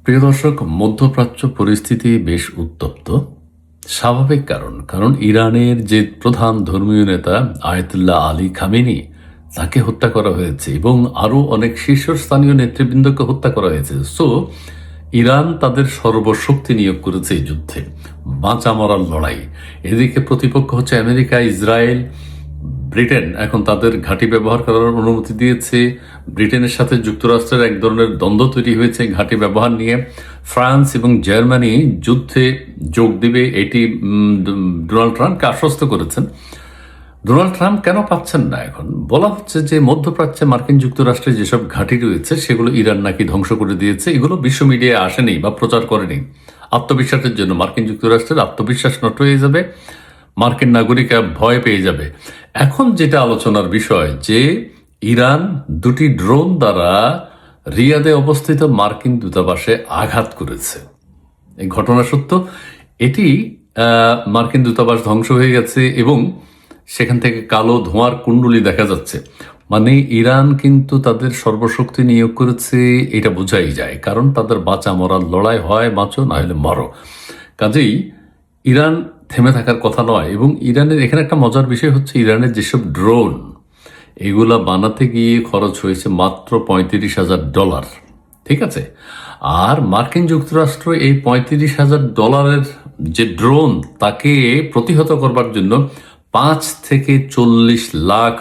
প্রিয় দর্শক, মধ্যপ্রাচ্য পরিস্থিতি বেশ উত্তপ্ত। স্বাভাবিক কারণ ইরানের যে প্রধান ধর্মীয় নেতা আয়াতুল্লাহ আলী খামেনি, তাকে হত্যা করা হয়েছে এবং আরও অনেক শীর্ষস্থানীয় নেতৃবৃন্দকে হত্যা করা হয়েছে। সো ইরান তাদের সর্বশক্তি নিয়োগ করেছে এই যুদ্ধে, বাঁচা মরার লড়াই। এদিকে প্রতিপক্ষ হচ্ছে আমেরিকা, ইসরায়েল, ব্রিটেন এখন তাদের ঘাঁটি ব্যবহার করার অনুমতি দিয়েছে। ব্রিটেনের সাথে যুক্তরাষ্ট্রের এক ধরনের দ্বন্দ্ব তৈরি হয়েছে ঘাঁটি ব্যবহার নিয়ে। ফ্রান্স এবং জার্মানি যুদ্ধে যোগ দেবে, এটি ডোনাল্ড ট্রাম্পকে আশ্বস্ত করেছেন। ডোনাল্ড ট্রাম্প কেন পাচ্ছেন না? এখন বলা হচ্ছে যে মধ্যপ্রাচ্যে মার্কিন যুক্তরাষ্ট্রের যেসব ঘাঁটি রয়েছে সেগুলো ইরান নাকি ধ্বংস করে দিয়েছে। এগুলো বিশ্ব মিডিয়ায় আসেনি বা প্রচার করেনি। আত্মবিশ্বাসের জন্য মার্কিন যুক্তরাষ্ট্রের আত্মবিশ্বাস নষ্ট হয়ে যাবে, মার্কিন নাগরিকরা ভয় পেয়ে যাবে। এখন যেটা আলোচনার বিষয় যে ইরান দুটি ড্রোন দ্বারা রিয়াদে অবস্থিত মার্কিন দূতাবাসে আঘাত করেছে। এই ঘটনা সত্য। এটি মার্কিন দূতাবাস ধ্বংস হয়ে গেছে এবং সেখান থেকে কালো ধোঁয়ার কুণ্ডলি দেখা যাচ্ছে। মানে ইরান কিন্তু তাদের সর্বশক্তি নিয়োগ করেছে, এটা বোঝাই যায়। কারণ তাদের বাঁচা মরার লড়াই, হয় বাঁচো না হলে মরো। কাজেই ইরান থেমে থাকার কথা নয়। এবং ইরানের এখানে একটা মজার বিষয় হচ্ছে ইরানের যেসব ড্রোন, এগুলা বানাতে গিয়ে খরচ হয়েছে মাত্র $35,000। ঠিক আছে? আর মার্কিন যুক্তরাষ্ট্র এই $35,000 যে ড্রোন, তাকে প্রতিহত করবার জন্য $5 থেকে $40 লাখ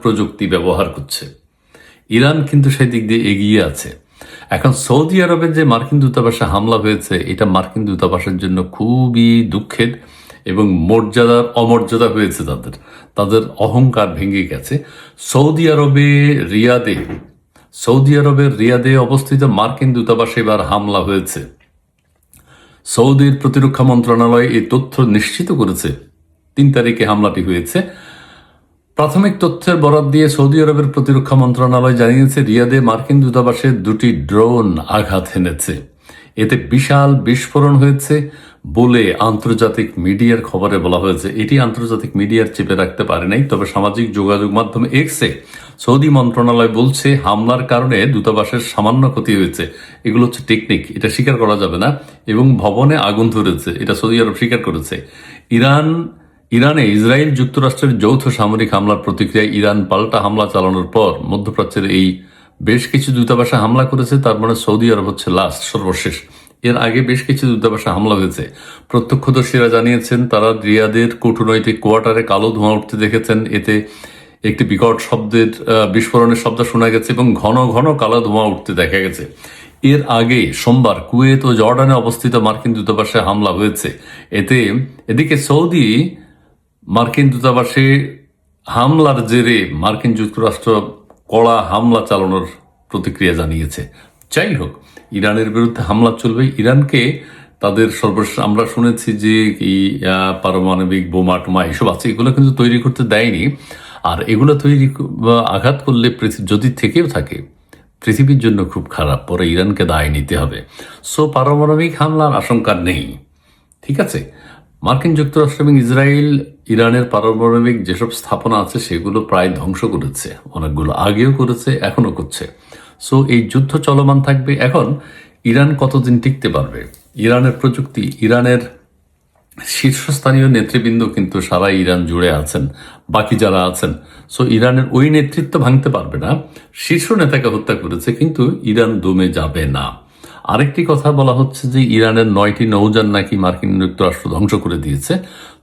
প্রযুক্তি ব্যবহার করছে। ইরান কিন্তু সেই দিক দিয়ে এগিয়ে আছে। এখন সৌদি আরবের যে মার্কিন দূতাবাসে হামলা হয়েছে, এটা মার্কিন দূতাবাসের জন্য খুবই দুঃখের এবং অমর্যাদা হয়েছে। তাদের অহংকার ভেঙে গেছে। সৌদি আরবের রিয়াদে অবস্থিত মার্কিন দূতাবাসে এবার হামলা হয়েছে। সৌদির প্রতিরক্ষা মন্ত্রণালয় এই তথ্য নিশ্চিত করেছে। 3 তারিখে হামলাটি হয়েছে। প্রাথমিক তথ্যের বরাত দিয়ে সৌদি আরবের প্রতিরক্ষা মন্ত্রণালয় জানিয়েছে রিয়াদে মার্কিন দূতাবাসে 2টি ড্রোন আঘাত হেনেছে। এতে বিশাল বিস্ফোরণ হয়েছে বলে আন্তর্জাতিক মিডিয়ার খবরে বলা হয়েছে। এটি আন্তর্জাতিক মিডিয়ার চেপে রাখতে পারে নাই, তবে সামাজিক যোগাযোগ মাধ্যম এক্সে সৌদি মন্ত্রণালয় বলছে হামলার কারণে দূতাবাসের সামান্য ক্ষতি হয়েছে। এগুলো হচ্ছে টেকনিক, এটা স্বীকার করা যাবে না। এবং ভবনে আগুন ধরেছে, এটা সৌদি আরব স্বীকার করেছে। ইরানে ইসরায়েল যুক্তরাষ্ট্রের যৌথ সামরিক হামলার প্রতিক্রিয়ায় ইরান পাল্টা হামলা চালানোর পর মধ্যপ্রাচ্যের এই বেশ কিছু দূতাবাসে হামলা করেছে। তার মানে সৌদি আরব হচ্ছে সর্বশেষ। এর আগে বেশ কিছু দূতাবাসে হামলা হয়েছে। প্রত্যক্ষদর্শীরা জানিয়েছেন তারা রিয়াদের কূটনৈতিক কোয়ার্টারে কালো ধোঁয়া উঠতে দেখেছেন। এতে একটি বিকট বিস্ফোরণের শব্দ শোনা গেছে এবং ঘন ঘন কালো ধোঁয়া উঠতে দেখা গেছে। এর আগে সোমবার কুয়েত ও জর্ডানে অবস্থিত মার্কিন দূতাবাসে হামলা হয়েছে। এদিকে সৌদি মার্কিন দূতাবাসে হামলার জেরে মার্কিন যুক্তরাষ্ট্র কড়া হামলা চালানোর প্রতিক্রিয়া জানিয়েছে। যাই হোক, ইরানের বিরুদ্ধে হামলা চলবে। ইরানকে তাদের সর্বশেষ আমরা শুনেছি যে পারমাণবিক বোমা টোমা এসব আছে, এগুলো কিন্তু তৈরি করতে দেয়নি। আর এগুলো আঘাত করলে যদি থেকেও থাকে, পৃথিবীর জন্য খুব খারাপ, পরে ইরানকে দায় নিতে হবে। সো পারমাণবিক হামলার আশঙ্কা নেই। ঠিক আছে? মার্কিন যুক্তরাষ্ট্র এবং ইসরায়েল ইরানের পারমাণবিক যেসব স্থাপনা আছে সেগুলো প্রায় ধ্বংস করেছে, অনেকগুলো আগেও করেছে, এখনো করছে। সো এই যুদ্ধ চলমান থাকবে। এখন ইরান কতদিন টিকতে পারবে? ইরানের প্রযুক্তি, ইরানের শীর্ষস্থানীয় নেতৃবৃন্দ কিন্তু সারা ইরান জুড়ে আছেন, বাকি যারা আছেন। সো ইরানের ওই নেতৃত্ব ভাঙতে পারবে না। শীর্ষ নেতাকে হত্যা করেছে, কিন্তু ইরান দমে যাবে না। আরেকটি কথা বলা হচ্ছে যে ইরানের 9টি নৌযান নাকি মার্কিন যুক্তরাষ্ট্র ধ্বংস করে দিয়েছে।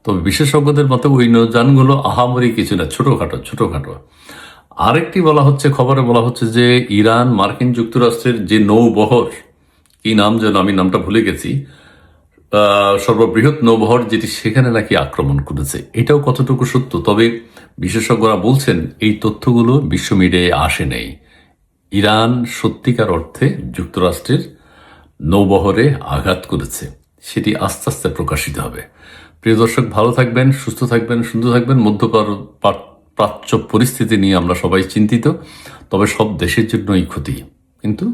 তবে বিশেষজ্ঞদের মতে ওই নৌযানগুলো আহামরি কিছু না, ছোটখাটো। আরেকটি খবরে বলা হচ্ছে যে ইরান মার্কিন যুক্তরাষ্ট্রের যে নৌবহর, কি নাম যেন, আমি নামটা ভুলে গেছি, সর্ববৃহৎ নৌবহর যেটি, সেখানে নাকি আক্রমণ করেছে। এটাও কতটুকু সত্য, তবে বিশেষজ্ঞরা বলছেন এই তথ্যগুলো বিশ্ব মিডিয়ায় আসে নাই। ইরান সত্যিকার অর্থে যুক্তরাষ্ট্রের নৌবহরে আঘাত করেছে, সেটি আস্তে আস্তে প্রকাশিত হবে। প্রিয় দর্শক, ভালো থাকবেন, সুস্থ থাকবেন, সুন্দর থাকবেন। মধ্যপ্রাচ্য পরিস্থিতি নিয়ে আমরা সবাই চিন্তিত, তবে সব দেশের জন্যই ক্ষতি। কিন্তু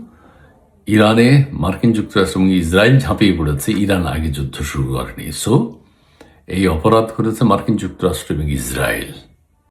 ইরানে মার্কিন যুক্তরাষ্ট্র এবং ইসরায়েল ঝাঁপিয়ে পড়েছে, ইরান আগে যুদ্ধ শুরু করেনি। সো এই অপরাধ করেছে মার্কিন যুক্তরাষ্ট্র এবং ইসরায়েল।